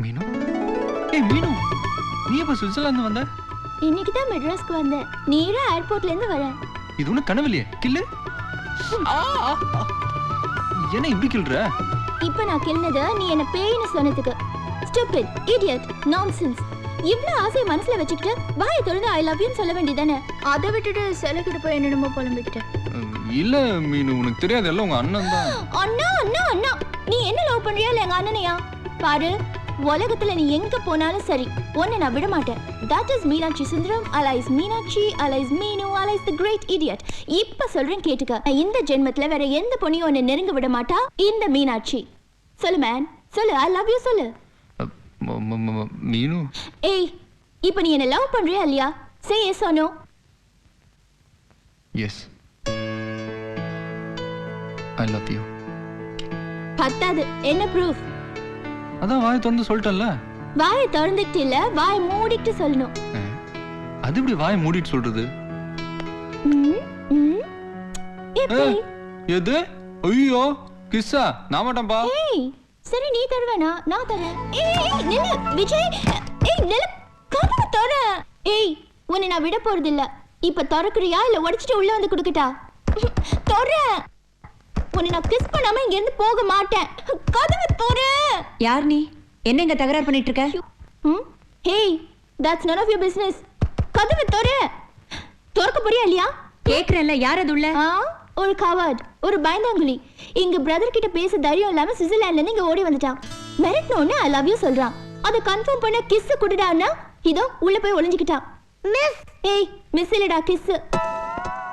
மீனு ஏய் மீனு நீ எப்ப சுவிட்சர்லாந்து வந்த? இன்னைக்கு தான் மெட்ராஸ்க்கு வந்தேன். நேரா ஏர்போர்ட்ல இருந்து வரேன். இது ஒண்ணு கனவில்லையே கில்லு. என்ன இப்படி கில்ற? இப்ப நான் கில்னது நீ என்ன பேய்னு சொன்னதுக்கு. Stupid, idiot, nonsense. இவ்ளோ ஆசை மனசுல வச்சுக்கிட்டு வாயை திறந்து ஐ லவ் யூன்னு சொல்ல வேண்டியதானே? அதை விட்டுட்டு செலக்கிட்டு போய் என்னமோ புலம்பிக்கிட்ட. இல்ல மீனு உனக்கு தெரியாது எல்லாம் உங்க அண்ணன் தான். அண்ணா அண்ணா அண்ணா நீ என்ன லவ் பண்றியா இல்ல எங்க அண்ணனையா? பாரு உலகத்துல நீ எங்க போனாலும் சரி உன்னை நான் விட மாட்டேன். That is Meenakshi Sundaram alias Meenakshi alias மீனு alias the great idiot. இப்ப சொல்றேன் கேட்டுக்க. இந்த ஜென்மத்துல வேற எந்த பொண்ணையும் உன்னை நெருங்க விட மாட்டா இந்த மீனாட்சி. சொல்லு மேன் சொல்லு I love you சொல்லு. மீனு ஏய் இப்ப நீ என்ன லவ் பண்றியா இல்லையா? Say yes or no. Yes. I love you. பத்தாது என்ன proof? அதான் வாயை திறந்து சொல்லிட்டேன்ல. வாயை திறந்துட்டு இல்ல வாயை மூடிட்டு சொல்லணும். அது எப்படி வாயை மூடிட்டு சொல்றது? எது? ஐயோ கிஸ்ஸா நான் மாட்டேன்பா. ஏய் சரி நீ தருவேனா நான் தரேன். ஏய் நில்லு விஜய். ஏய் நில்லு கதவு தர. ஏய் உன்னை நான் விட போறது இல்ல. இப்ப தரக்குறியா இல்ல உடைச்சிட்டு உள்ள வந்து குடுக்கட்டா? தர. உன்னை நான் கிஸ் பண்ணாம இங்க இருந்து போக மாட்டேன். கதவு தர. யார் நீ? என்ன இங்க தகராறு பண்ணிட்டு இருக்க? Hey that's none of your business. கதவு தர. திறக்க போறியா இல்லையா? கேக்குறேன்ல யார் அது உள்ள? ஒரு கவர்ட் ஒரு பயந்தாங்குழி. எங்க பிரதர் கிட்ட பேச தைரியம் இல்லாம சுவிட்சர்லாந்துல இருந்து இங்க ஓடி வந்துட்டான். மிரட்டனோன்னு ஐ லவ் யூ சொல்றான். அதை கன்ஃபார்ம் பண்ண கிஸ் குடுடான்னா இதோ உள்ள போய் ஒளிஞ்சுக்கிட்டான். மிஸ் ஏய் மிஸ் இல்லடா கிஸ்.